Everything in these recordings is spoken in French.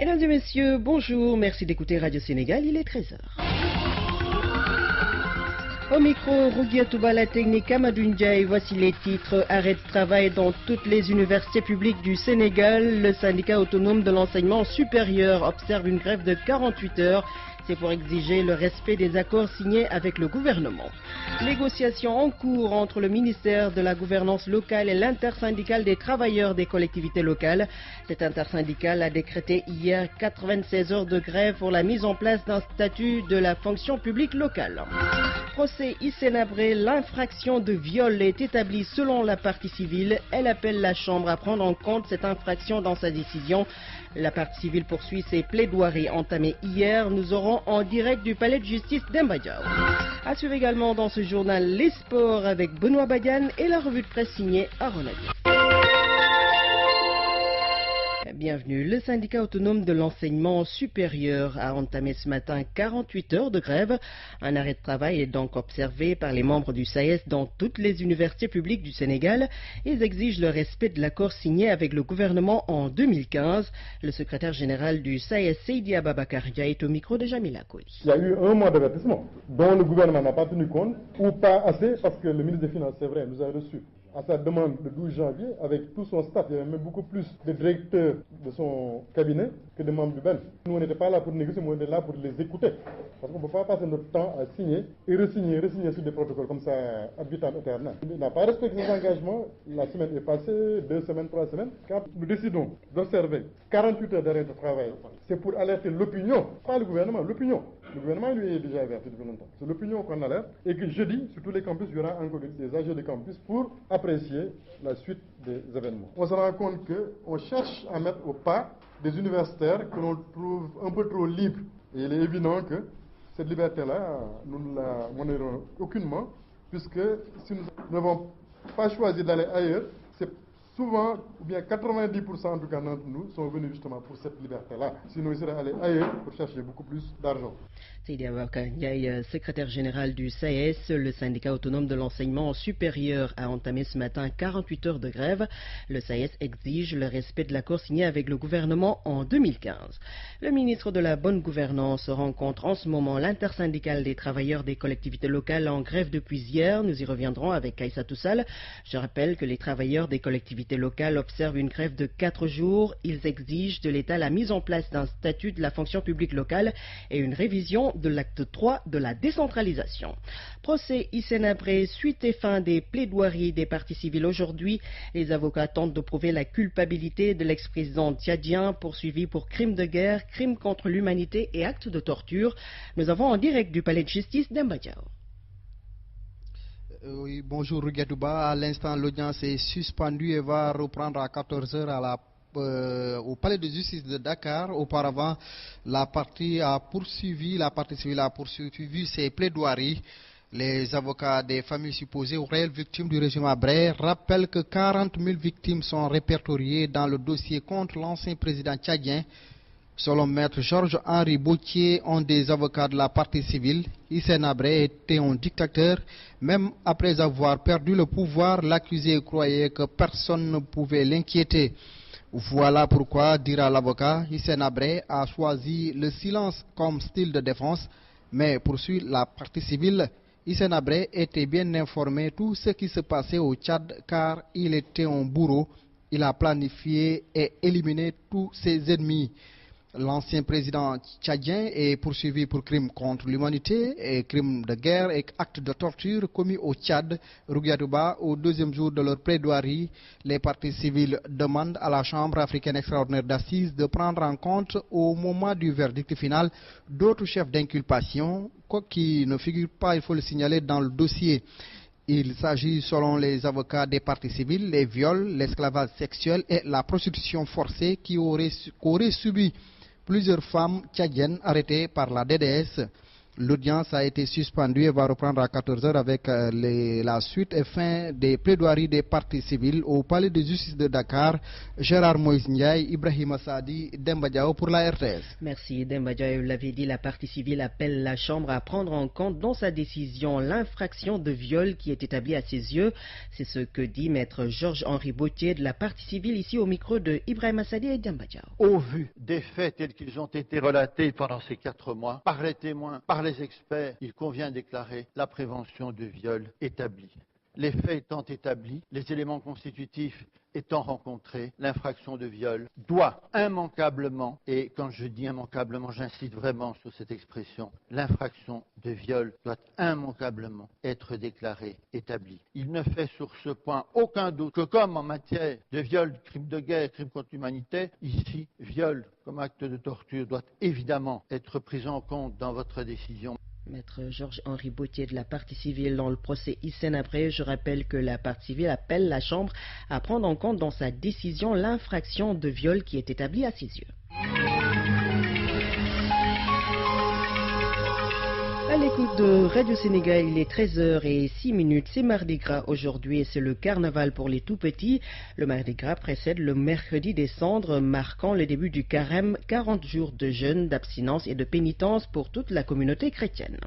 Mesdames et messieurs, bonjour, merci d'écouter Radio Sénégal, il est 13h. Au micro, Rougiatouba, la technique Amadou Ndiaye, voici les titres. Arrêt de travail dans toutes les universités publiques du Sénégal. Le syndicat autonome de l'enseignement supérieur observe une grève de 48 heures. C'est pour exiger le respect des accords signés avec le gouvernement. Négociations en cours entre le ministère de la Gouvernance locale et l'intersyndicale des travailleurs des collectivités locales. Cet intersyndicale a décrété hier 96 heures de grève pour la mise en place d'un statut de la fonction publique locale. Procès Hissène-Habré, l'infraction de viol est établie selon la partie civile. Elle appelle la Chambre à prendre en compte cette infraction dans sa décision. La partie civile poursuit ses plaidoiries entamées hier. Nous aurons en direct du palais de justice d'Embadjao. À suivre également dans ce journal les sports avec Benoît Badiane et la revue de presse signée Aronadi. Bienvenue. Le syndicat autonome de l'enseignement supérieur a entamé ce matin 48 heures de grève. Un arrêt de travail est donc observé par les membres du SAES dans toutes les universités publiques du Sénégal. Ils exigent le respect de l'accord signé avec le gouvernement en 2015. Le secrétaire général du SAES, Seydi Ababakaria, est au micro de Jamila Koli. Il y a eu un mois d'avertissement dont le gouvernement n'a pas tenu compte, ou pas assez, parce que le ministre des Finances, c'est vrai, nous a reçus à sa demande le 12 janvier, avec tout son staff. Il y avait même beaucoup plus de directeurs de son cabinet que de membres du BEN. Nous, on n'était pas là pour négocier, mais on était là pour les écouter. Parce qu'on ne peut pas passer notre temps à signer et resigner sur des protocoles comme ça, ad vitam aeternam. Il n'a pas respecté ses engagements. La semaine est passée, 2 semaines, 3 semaines. Quand nous décidons d'observer 48 heures d'arrêt de travail, c'est pour alerter l'opinion, pas le gouvernement, l'opinion. Le gouvernement, lui, est déjà averti depuis longtemps. C'est l'opinion qu'on alerte. Et que jeudi, sur tous les campus, il y aura encore des agents de campus pour apprécier la suite des événements. On se rend compte qu'on cherche à mettre au pas des universitaires que l'on trouve un peu trop libres. Et il est évident que cette liberté-là, nous ne la monnaierons aucunement, puisque si nous n'avons pas choisi d'aller ailleurs, c'est souvent, ou bien 90% en tout cas d'entre nous, sont venus justement pour cette liberté-là. Sinon, ils seraient allés ailleurs pour chercher beaucoup plus d'argent. Seydi Ababakar Ndiaye, secrétaire général du SAES, le syndicat autonome de l'enseignement supérieur, a entamé ce matin 48 heures de grève. Le SAES exige le respect de l'accord signé avec le gouvernement en 2015. Le ministre de la Bonne Gouvernance rencontre en ce moment l'intersyndicale des travailleurs des collectivités locales en grève depuis hier. Nous y reviendrons avec Aïssatou Sall. Je rappelle que les travailleurs des collectivités locales observent une grève de 4 jours. Ils exigent de l'État la mise en place d'un statut de la fonction publique locale et une révision de l'acte 3 de la décentralisation. Procès Hissène-Habré, suite et fin des plaidoiries des parties civiles aujourd'hui. Les avocats tentent de prouver la culpabilité de l'ex-président tchadien poursuivi pour crimes de guerre, crimes contre l'humanité et actes de torture. Nous avons en direct du palais de justice d'Embadjao. Oui, bonjour Rougiatouba. À l'instant, l'audience est suspendue et va reprendre à 14h au palais de justice de Dakar. Auparavant, la partie civile a poursuivi ses plaidoiries. Les avocats des familles supposées ou réelles victimes du régime Habré rappellent que 40 000 victimes sont répertoriées dans le dossier contre l'ancien président tchadien. Selon maître Georges-Henri Bautier, un des avocats de la partie civile, Hissène-Habré était un dictateur. Même après avoir perdu le pouvoir, l'accusé croyait que personne ne pouvait l'inquiéter. Voilà pourquoi, dira l'avocat, Hissène-Habré a choisi le silence comme style de défense. Mais poursuit la partie civile, Hissène-Habré était bien informé de tout ce qui se passait au Tchad car il était un bourreau. Il a planifié et éliminé tous ses ennemis. L'ancien président tchadien est poursuivi pour crimes contre l'humanité et crimes de guerre et actes de torture commis au Tchad. Rougiatouba, au deuxième jour de leur plaidoirie, les parties civiles demandent à la Chambre africaine extraordinaire d'assises de prendre en compte au moment du verdict final d'autres chefs d'inculpation, quoi qui ne figure pas, il faut le signaler, dans le dossier. Il s'agit, selon les avocats des parties civiles, les viols, l'esclavage sexuel et la prostitution forcée qu'auraient subi plusieurs femmes tchadiennes arrêtées par la DDS. L'audience a été suspendue et va reprendre à 14h avec la suite et fin des plaidoiries des parties civiles au palais de justice de Dakar. Gérard Moïse Ndiaye, Ibrahima Sadi, Demba Diao pour la RTS. Merci Demba Diao. Vous l'avez dit, la partie civile appelle la Chambre à prendre en compte dans sa décision l'infraction de viol qui est établie à ses yeux. C'est ce que dit maître Georges-Henri Bautier de la partie civile ici au micro de Ibrahima Sadi et Demba Diao. Au vu des faits tels qu'ils ont été relatés pendant ces 4 mois, par les témoins, par les experts, il convient de déclarer la prévention de viol établie. Les faits étant établis, les éléments constitutifs étant rencontrés, l'infraction de viol doit immanquablement, et quand je dis immanquablement, j'insiste vraiment sur cette expression, l'infraction de viol doit immanquablement être déclarée établie. Il ne fait sur ce point aucun doute que comme en matière de viol, crime de guerre, crime contre l'humanité, ici, viol comme acte de torture doit évidemment être pris en compte dans votre décision. Maître Georges-Henri Bautier de la partie civile dans le procès Hissène-Habré. Je rappelle que la partie civile appelle la Chambre à prendre en compte dans sa décision l'infraction de viol qui est établie à ses yeux. À l'écoute de Radio Sénégal, il est 13h06, c'est Mardi Gras aujourd'hui et c'est le carnaval pour les tout-petits. Le Mardi Gras précède le mercredi des cendres, marquant le début du carême, 40 jours de jeûne, d'abstinence et de pénitence pour toute la communauté chrétienne.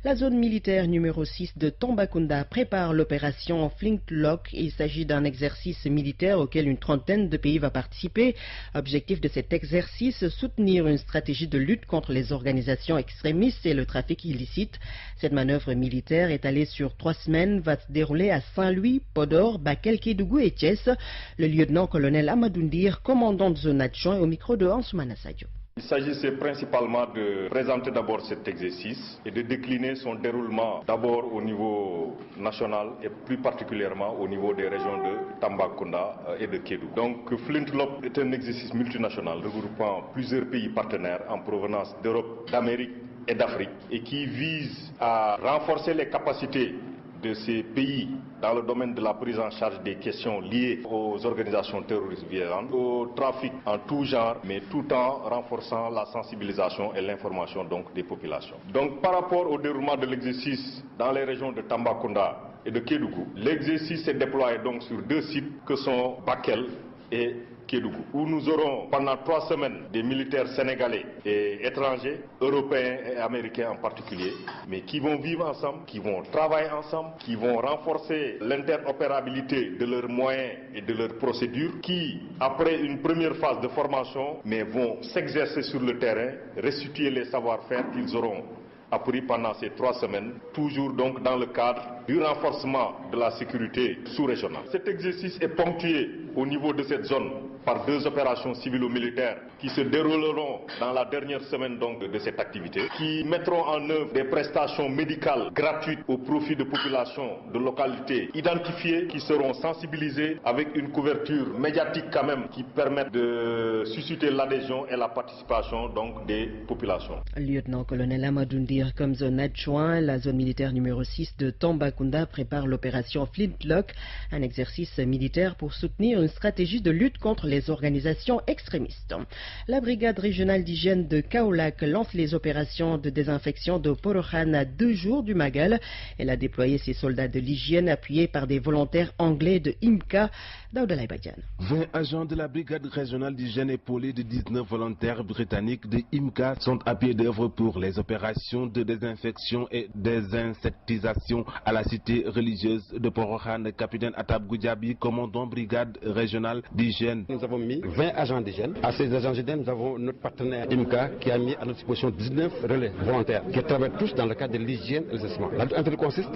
La zone militaire numéro 6 de Tambacounda prépare l'opération Flintlock. Il s'agit d'un exercice militaire auquel une trentaine de pays va participer. Objectif de cet exercice, soutenir une stratégie de lutte contre les organisations extrémistes et le trafic illicite. Cette manœuvre militaire étalée sur 3 semaines va se dérouler à Saint-Louis, Podor, Bakel, Kédougou et Thiès. Le lieutenant-colonel Amadou Ndir, commandant de zone adjoint, au micro de Ansoumana Sadio. Il s'agissait principalement de présenter d'abord cet exercice et de décliner son déroulement d'abord au niveau national et plus particulièrement au niveau des régions de Tambacounda et de Kédougou. Donc Flintlock est un exercice multinational regroupant plusieurs pays partenaires en provenance d'Europe, d'Amérique et d'Afrique et qui vise à renforcer les capacités de ces pays dans le domaine de la prise en charge des questions liées aux organisations terroristes violentes, au trafic en tout genre, mais tout en renforçant la sensibilisation et l'information donc des populations. Donc par rapport au déroulement de l'exercice dans les régions de Tambacounda et de Kédougou, l'exercice est déployé donc sur 2 sites que sont Bakel et Kédougou, où nous aurons pendant 3 semaines des militaires sénégalais et étrangers, européens et américains en particulier, mais qui vont vivre ensemble, qui vont travailler ensemble, qui vont renforcer l'interopérabilité de leurs moyens et de leurs procédures, qui, après une première phase de formation, mais vont s'exercer sur le terrain, restituer les savoir-faire qu'ils auront appris pendant ces 3 semaines, toujours donc dans le cadre du renforcement de la sécurité sous-régionale. Cet exercice est ponctué au niveau de cette zone par 2 opérations civilo-militaires qui se dérouleront dans la dernière semaine donc de cette activité, qui mettront en œuvre des prestations médicales gratuites au profit de populations de localités identifiées qui seront sensibilisées avec une couverture médiatique quand même qui permet de susciter l'adhésion et la participation donc des populations. Lieutenant-colonel Amadou Ndir comme zone adjoint, la zone militaire numéro 6 de Tambacounda prépare l'opération Flintlock, un exercice militaire pour soutenir une stratégie de lutte contre les organisations extrémistes. La brigade régionale d'hygiène de Kaolack lance les opérations de désinfection de Porokhane à 2 jours du Magal. Elle a déployé ses soldats de l'hygiène appuyés par des volontaires anglais de IMCA. Daouda Badiane. 20 agents de la brigade régionale d'hygiène épaulés de 19 volontaires britanniques de IMCA sont à pied d'œuvre pour les opérations de désinfection et désinsectisation à la cité religieuse de Porokhane. Capitaine Atab Goudiaby, commandant brigade régionale d'hygiène. Nous avons mis 20 agents d'hygiène. À ces agents d'hygiène, nous avons notre partenaire IMCA qui a mis à notre disposition 19 relais volontaires qui travaillent tous dans le cadre de l'hygiène et l'assèchement. La lutte anti consiste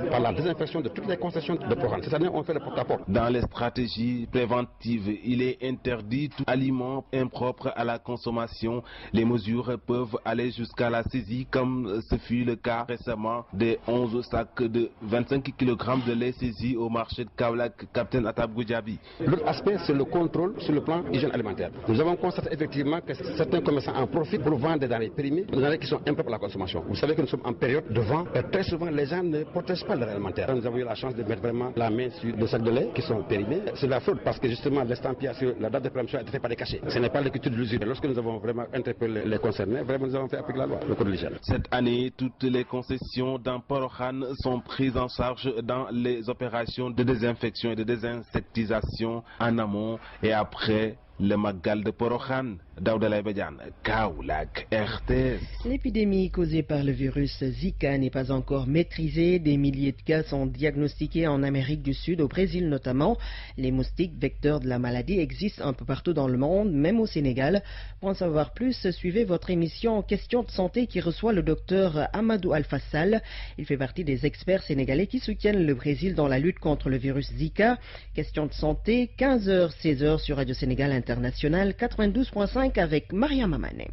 par la désinfection de toutes les concessions de Porokhane. Cette année, on fait le porte-à-porte. Dans les stratégies préventives, il est interdit tout aliment impropre à la consommation. Les mesures peuvent aller jusqu'à la saisie, comme ce fut le cas récemment des 11 sacs de 25 kg de lait saisis au marché de Kaolack. Capitaine Atab Goudiaby. L'autre aspect, c'est le contrôle sur le plan hygiène alimentaire. Nous avons constaté effectivement que certains commerçants en profitent pour vendre des denrées périmées, des denrées qui sont impropres à la consommation. Vous savez que nous sommes en période de vent et très souvent les gens ne protègent pas leur alimentaire. Nous avons eu la chance de mettre vraiment la main sur des sacs de lait qui sont périmés. C'est la fraude parce que justement l'estampillation, la date de péremption a été faite par des cachets. Ce n'est pas l'écriture de l'usure. Lorsque nous avons vraiment interpellé les concernés, vraiment nous avons fait appliquer la loi, le code de l'hygiène. Cette année, toutes les concessions dans Porokhane sont prises en charge dans les opérations de désinfection et de désinsectisation en amont et après le Magal de Porokhane. Daouda Badiane, Kaoulak, RTS. L'épidémie causée par le virus Zika n'est pas encore maîtrisée. Des milliers de cas sont diagnostiqués en Amérique du Sud, au Brésil notamment. Les moustiques vecteurs de la maladie existent un peu partout dans le monde, même au Sénégal. Pour en savoir plus, suivez votre émission Questions de santé qui reçoit le docteur Amadou Alfassal. Il fait partie des experts sénégalais qui soutiennent le Brésil dans la lutte contre le virus Zika. Questions de santé, 15h, 16h sur Radio Sénégal International 92.5 avec Mariam Amane.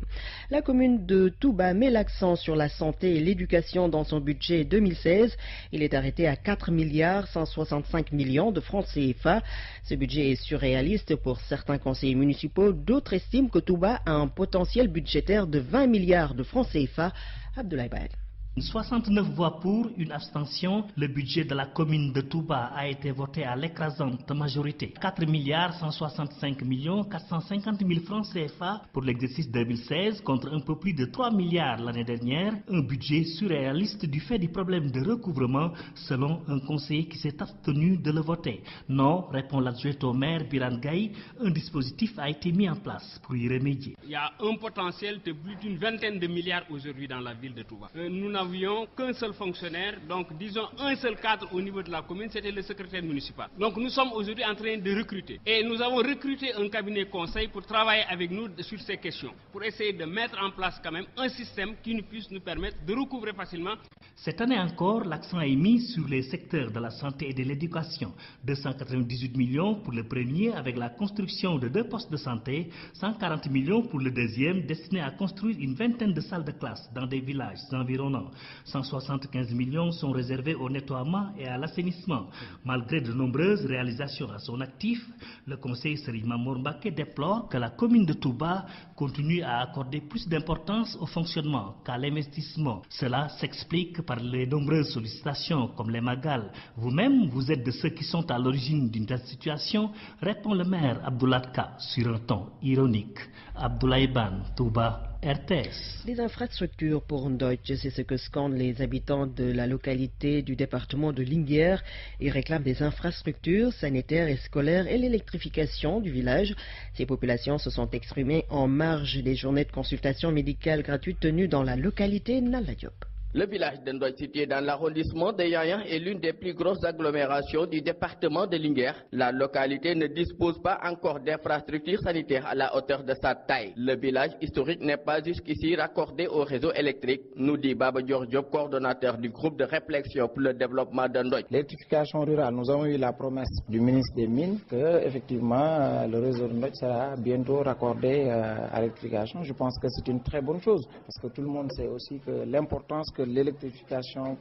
La commune de Touba met l'accent sur la santé et l'éducation dans son budget 2016. Il est arrêté à 4 milliards 165 millions de francs CFA. Ce budget est surréaliste pour certains conseillers municipaux. D'autres estiment que Touba a un potentiel budgétaire de 20 milliards de francs CFA. Abdoulaye Baed. 69 voix pour, une abstention. Le budget de la commune de Touba a été voté à l'écrasante majorité. 4 milliards 165 millions 450 000 francs CFA pour l'exercice 2016 contre un peu plus de 3 milliards l'année dernière. Un budget surréaliste du fait du problème de recouvrement selon un conseiller qui s'est abstenu de le voter. Non, répond l'adjoint au maire Biran Gaye, un dispositif a été mis en place pour y remédier. Il y a un potentiel de plus d'une vingtaine de milliards aujourd'hui dans la ville de Touba. Nous n'avions qu'un seul fonctionnaire, donc disons un seul cadre au niveau de la commune, c'était le secrétaire municipal. Donc nous sommes aujourd'hui en train de recruter. Et nous avons recruté un cabinet conseil pour travailler avec nous sur ces questions, pour essayer de mettre en place quand même un système qui puisse nous permettre de recouvrer facilement. Cette année encore, l'accent est mis sur les secteurs de la santé et de l'éducation. 298 millions pour le premier avec la construction de 2 postes de santé, 140 millions pour le deuxième destiné à construire une vingtaine de salles de classe dans des villages environnants. 175 millions sont réservés au nettoiement et à l'assainissement. Malgré de nombreuses réalisations à son actif, le conseiller Serigne Mamour Mbacké déplore que la commune de Touba continue à accorder plus d'importance au fonctionnement qu'à l'investissement. Cela s'explique par les nombreuses sollicitations comme les Magal. Vous-même, vous êtes de ceux qui sont à l'origine d'une telle situation, répond le maire Abdoulaye Ka sur un ton ironique. Abdoulaye Ban, Touba, RTS. Les infrastructures pour Ndoye, c'est ce que scandent les habitants de la localité du département de Linguère. Ils réclament des infrastructures sanitaires et scolaires et l'électrification du village. Ces populations se sont exprimées en marge des journées de consultation médicale gratuites tenues dans la localité Nalla Diop. Le village de Ndoye, situé dans l'arrondissement de Yayan, est l'une des plus grosses agglomérations du département de Linguère. La localité ne dispose pas encore d'infrastructures sanitaires à la hauteur de sa taille. Le village historique n'est pas jusqu'ici raccordé au réseau électrique, nous dit Baba Diop, coordonnateur du groupe de réflexion pour le développement de Ndoye. L'électrification rurale, nous avons eu la promesse du ministre des Mines que effectivement le réseau de Ndoye sera bientôt raccordé à l'électrification. Je pense que c'est une très bonne chose parce que tout le monde sait aussi que l'importance que l'électrification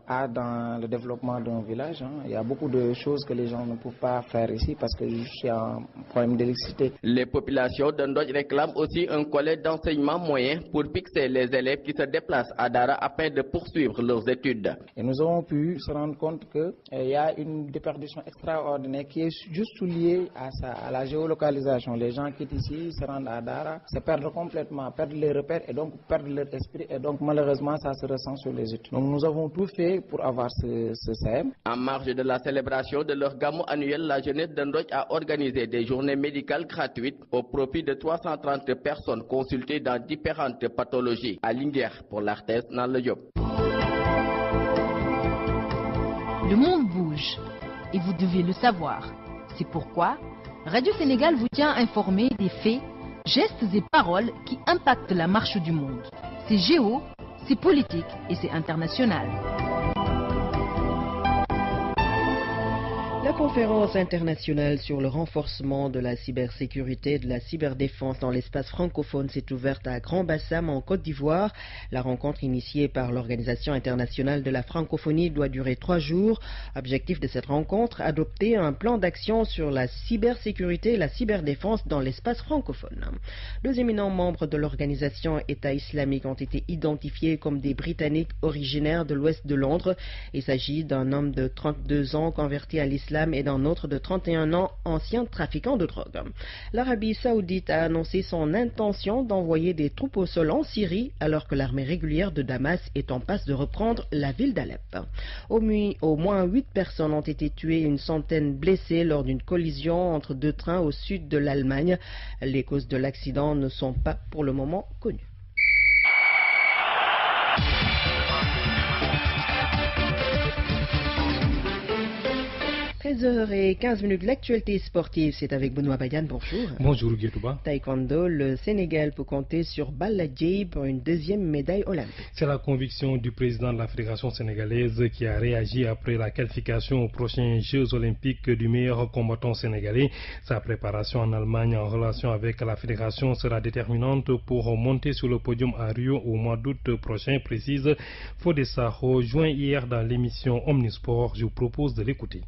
a dans le développement d'un village. Il y a beaucoup de choses que les gens ne peuvent pas faire ici parce que il y a un problème d'électricité. Les populations de Ndoye réclament aussi un collège d'enseignement moyen pour fixer les élèves qui se déplacent à Dara afin de poursuivre leurs études. Et nous avons pu se rendre compte qu'il y a une déperdition extraordinaire qui est juste liée à la géolocalisation. Les gens qui quittent ici, se rendent à Dara, se perdent complètement, perdent les repères et donc perdent leur esprit et donc malheureusement ça se ressent sur les études. Donc nous avons tout fait pour avoir ce CM. En marge de la célébration de leur gamou annuel, la jeunesse de Ndoye a organisé des journées médicales gratuites au profit de 330 personnes consultées dans différentes pathologies. À Linguère pour l'Artès dans le Diop. Le monde bouge et vous devez le savoir. C'est pourquoi Radio Sénégal vous tient informé des faits, gestes et paroles qui impactent la marche du monde. C'est géo, c'est politique et c'est international. La conférence internationale sur le renforcement de la cybersécurité et de la cyberdéfense dans l'espace francophone s'est ouverte à Grand-Bassam en Côte d'Ivoire. La rencontre initiée par l'Organisation internationale de la francophonie doit durer 3 jours. Objectif de cette rencontre, adopter un plan d'action sur la cybersécurité et la cyberdéfense dans l'espace francophone. 2 éminents membres de l'organisation État islamique ont été identifiés comme des Britanniques originaires de l'ouest de Londres. Il s'agit d'un homme de 32 ans converti à l'islam Islam et d'un autre de 31 ans, ancien trafiquant de drogue. L'Arabie Saoudite a annoncé son intention d'envoyer des troupes au sol en Syrie alors que l'armée régulière de Damas est en passe de reprendre la ville d'Alep. Au moins 8 personnes ont été tuées et une centaine blessées lors d'une collision entre deux trains au sud de l'Allemagne. Les causes de l'accident ne sont pas pour le moment connues. 13h15, l'actualité sportive, c'est avec Benoît Bayan, bonjour. Bonjour Guetouba. Taekwondo, le Sénégal peut compter sur Balla Dièye pour une deuxième médaille olympique. C'est la conviction du président de la Fédération sénégalaise qui a réagi après la qualification aux prochains Jeux olympiques du meilleur combattant sénégalais. Sa préparation en Allemagne en relation avec la Fédération sera déterminante pour monter sur le podium à Rio au mois d'août prochain, précise Fodé Sakho, joint hier dans l'émission Omnisport. Je vous propose de l'écouter.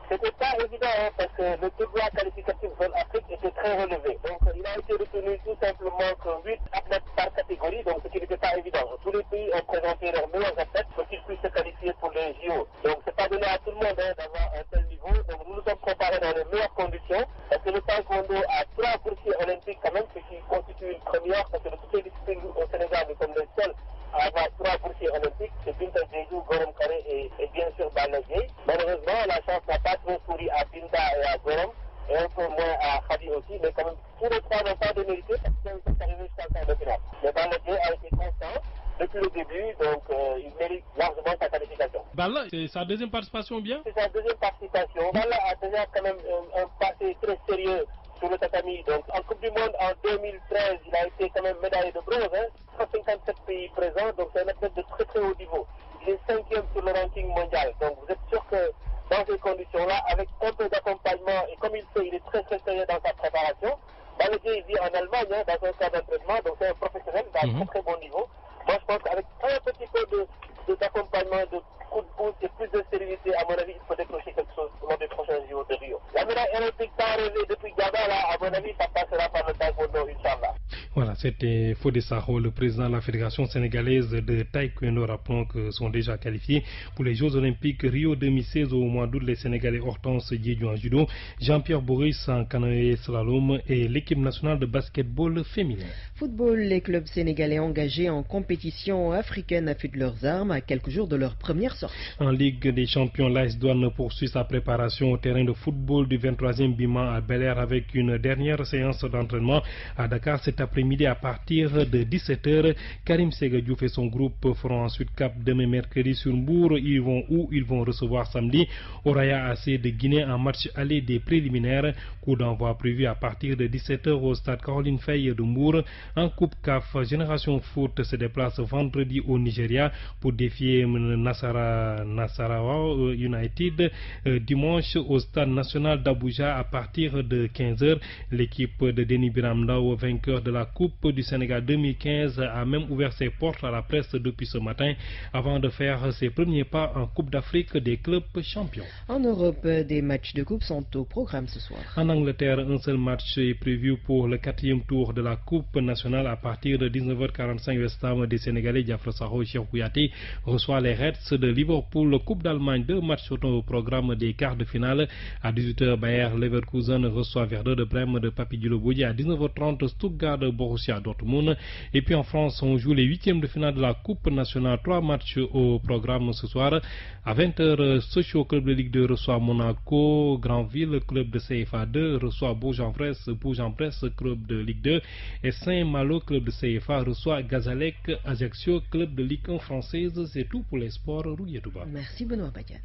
C'était pas évident parce que le tournoi qualificatif zone Afrique était très relevé. Donc il a été retenu tout simplement que 8 athlètes par catégorie, donc ce qui n'était pas évident. Tous les pays ont présenté leurs meilleurs athlètes pour qu'ils puissent se qualifier pour les JO. Donc c'est pas donné à tout le monde d'avoir un tel niveau. Donc nous nous sommes préparés dans les meilleures conditions parce que le taekwondo a 3 boursiers olympiques quand même, ce qui constitue une première parce que de toutes les disciplines au Sénégal, nous sommes les seuls à avoir 3 boursiers olympiques, c'est Binta Diédhiou, Gorom Kare et bien sûr Balla Dièye. Malheureusement, la chance n'a pas trop souri à Binta et à Gorom, et un peu moins à Khadi aussi, mais quand même, tous les 3 n'ont pas démérité parce qu'ils sont arrivés jusqu'à la fin de finale. Mais Balla Dièye a été constant depuis le début, donc il mérite largement sa qualification. Balla, c'est sa deuxième participation bien? C'est sa deuxième participation. Balla a déjà quand même un passé très sérieux sur le tatami. Donc en Coupe du Monde en 2013, il a été quand même médaillé de bronze, 157 pays présents, donc c'est un athlète de très très haut niveau. Il est 5e sur le ranking mondial. Donc vous êtes sûr que dans ces conditions-là, avec un peu d'accompagnement, et comme il sait, il est très très sérieux dans sa préparation. Balla Dièye vit en Allemagne, dans un cadre d'entraînement, donc c'est un professionnel d'un très très bon niveau. Moi je pense qu'avec un petit peu d'accompagnement, de coup de pouce et plus de sérénité, à mon avis, il faut décrocher quelque chose lors des prochains JO de Rio. La médaille olympique tant rêvée depuis Gabon, là, à mon avis, ça passera par le taekwondo, Inch'Allah. Voilà, c'était Fodé Sakho, le président de la Fédération sénégalaise de taekwondo. Rappelons que sont déjà qualifiés pour les Jeux olympiques Rio 2016 au mois d'août les Sénégalais Hortense Diédhiou en judo, Jean-Pierre Boris en canoë slalom et l'équipe nationale de basketball féminin. Football, les clubs sénégalais engagés en compétition africaine affûtent leurs armes à quelques jours de leur première sortie. En Ligue des Champions, l'AS Douanes poursuit sa préparation au terrain de football du 23e Bima à Bel-Air avec une dernière séance d'entraînement à Dakar cet après-midi à partir de 17h. Karim Séga Diouf et son groupe feront ensuite cap demain mercredi sur Mbour où ils vont recevoir samedi Oraya AC de Guinée en match aller des préliminaires. Coup d'envoi prévu à partir de 17h au stade Caroline Faye de Mbour. En Coupe CAF, Génération Foot se déplace vendredi au Nigeria pour défier Nasarawa United dimanche au stade national d'Abuja à partir de 15h. L'équipe de Denis Biramdao, vainqueur de la Coupe du Sénégal 2015, a même ouvert ses portes à la presse depuis ce matin avant de faire ses premiers pas en Coupe d'Afrique des clubs champions. En Europe, des matchs de coupe sont au programme ce soir. En Angleterre, un seul match est prévu pour le 4e tour de la Coupe nationale à partir de 19h45. West Ham des Sénégalais Diafra Sakho et Cheikh Kouyaté reçoit les Reds de Liverpool. Coupe d'Allemagne, 2 matchs au programme des quarts de finale. À 18h, Bayer Leverkusen reçoit Werder de Brême de Papi Djilobodji. À 19h30, Stuttgart Borussia Dortmund. Et puis en France, on joue les 8e de finale de la Coupe nationale. 3 matchs au programme ce soir. À 20h, Sochaux Club de Ligue 2 reçoit Monaco. Granville Club de CFA 2 reçoit Bourg-en-Bresse Club de Ligue 2. Et Saint-Malo Club de CFA reçoit Gazalec Ajaccio Club de Ligue 1 française. C'est tout pour les sports. Rouilletouba. Merci Benoît Bayan.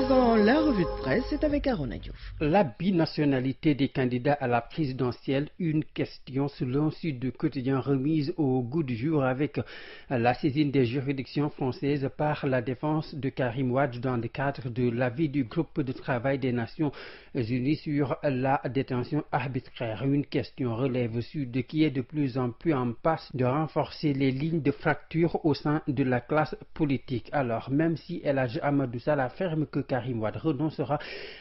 Dans la revue de presse, c'est avec Arona Diouf. La binationalité des candidats à la présidentielle, une question selon Sud Quotidien remise au goût du jour avec la saisine des juridictions françaises par la défense de Karim Wade dans le cadre de l'avis du groupe de travail des Nations Unies sur la détention arbitraire. Une question relève Sud qui est de plus en plus en passe de renforcer les lignes de fracture au sein de la classe politique. Alors, même si El Hadj Amadou Sall affirme que Karim Wade Wade renoncera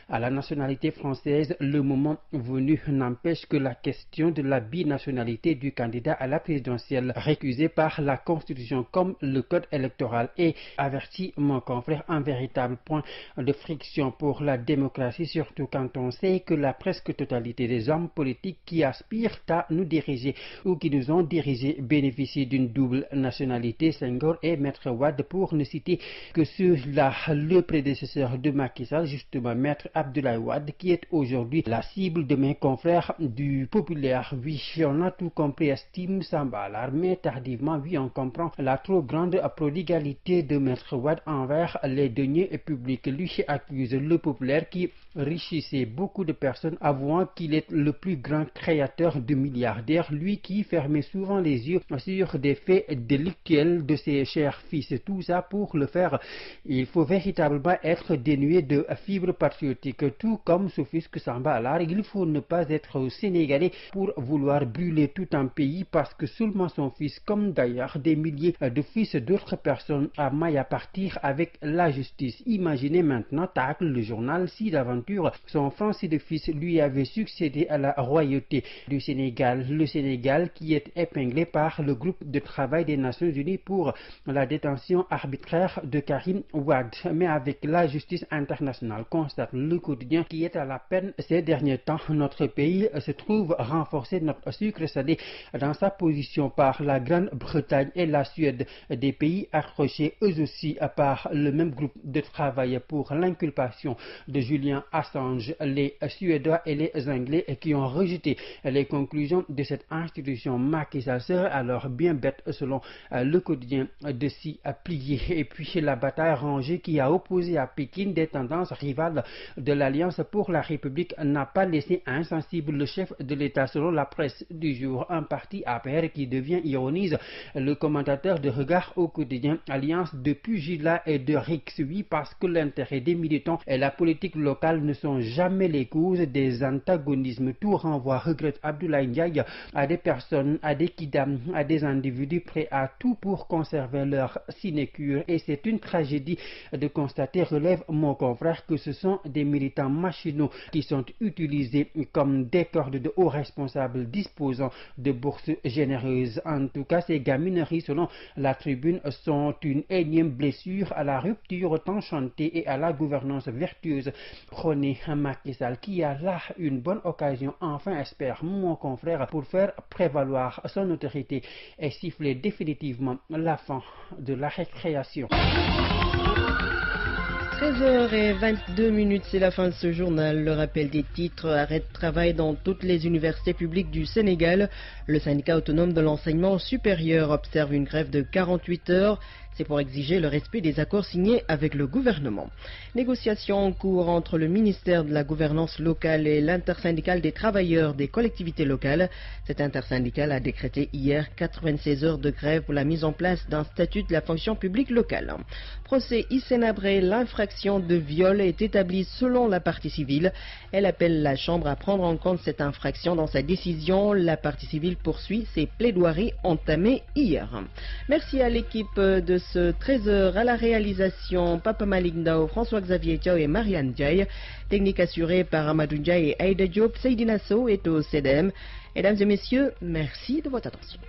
à la nationalité française le moment venu. N'empêche que la question de la binationalité du candidat à la présidentielle récusé par la Constitution comme le code électoral est, averti mon confrère, un véritable point de friction pour la démocratie, surtout quand on sait que la presque totalité des hommes politiques qui aspirent à nous diriger ou qui nous ont dirigés bénéficient d'une double nationalité, Senghor et Maître Wade, pour ne citer que ceux-là. Le prédécesseur de Macky Sall, justement Maître Abdoulaye Wade, qui est aujourd'hui la cible de mes confrères du populaire. Oui, on a tout compris, estime Samba Alar, mais tardivement, oui, on comprend la trop grande prodigalité de Maître Wade envers les deniers publics. Lui accuse le populaire qui richissait beaucoup de personnes, avouant qu'il est le plus grand créateur de milliardaires, lui qui fermait souvent les yeux sur des faits délictuels de ses chers fils. Tout ça pour le faire, il faut véritablement être dénué de fibres patriotiques, tout comme s'offusque Samba Alar. Il faut ne pas être sénégalais pour vouloir brûler tout un pays parce que seulement son fils, comme d'ailleurs des milliers de fils d'autres personnes, a maille à partir avec la justice. Imaginez maintenant, tacle le journal, si d'aventure son Francis de fils lui avait succédé à la royauté du Sénégal. Le Sénégal qui est épinglé par le groupe de travail des Nations Unies pour la détention arbitraire de Karim Wade. Mais avec la justice internationale, constate le quotidien qui est à la peine ces derniers temps, notre pays se trouve renforcé, notre sucre salé, dans sa position par la Grande-Bretagne et la Suède, des pays accrochés eux aussi par le même groupe de travail pour l'inculpation de Julian Assange. Les Suédois et les Anglais qui ont rejeté les conclusions de cette institution. Macky Sall serait alors bien bête, selon le quotidien, de s'y plier. Et puis la bataille rangée qui a opposé à Pékin des tendances rivales de l'Alliance pour la République n'a pas laissé insensible le chef de l'État, selon la presse du jour. Un parti APR qui devient, ironise le commentateur de Regard au quotidien, alliance de pugilat et de rixe. Oui, parce que l'intérêt des militants et la politique locale ne sont jamais les causes des antagonismes. Tout renvoie, regrette Abdoulaye Ndiaye, à des personnes, à des kidams, à des individus prêts à tout pour conserver leur sinécure. Et c'est une tragédie de constater, relève mon confrère, que ce sont des militants machinaux qui sont utilisés comme des cordes de hauts responsables disposant de bourses généreuses. En tout cas, ces gamineries, selon la Tribune, sont une énième blessure à la rupture tant chantée et à la gouvernance vertueuse prônée. Macky Sall qui a là une bonne occasion, enfin espère mon confrère, pour faire prévaloir son autorité et siffler définitivement la fin de la récréation. 13h22, c'est la fin de ce journal. Le rappel des titres: arrêt de travail dans toutes les universités publiques du Sénégal. Le syndicat autonome de l'enseignement supérieur observe une grève de 48 heures. C'est pour exiger le respect des accords signés avec le gouvernement. Négociations en cours entre le ministère de la Gouvernance locale et l'intersyndicale des travailleurs des collectivités locales. Cet intersyndicale a décrété hier 96 heures de grève pour la mise en place d'un statut de la fonction publique locale. Procès Hissène-Habré, l'infraction de viol est établie selon la partie civile. Elle appelle la Chambre à prendre en compte cette infraction dans sa décision. La partie civile poursuit ses plaidoiries entamées hier. Merci à l'équipe de ce 13h, à la réalisation Papa Malik Ndao, François-Xavier Thiaw et Marianne Diaye. Technique assurée par Amadou Ndiaye et Aïda Diop. Seydina Sow est au CDM. Mesdames et messieurs, merci de votre attention.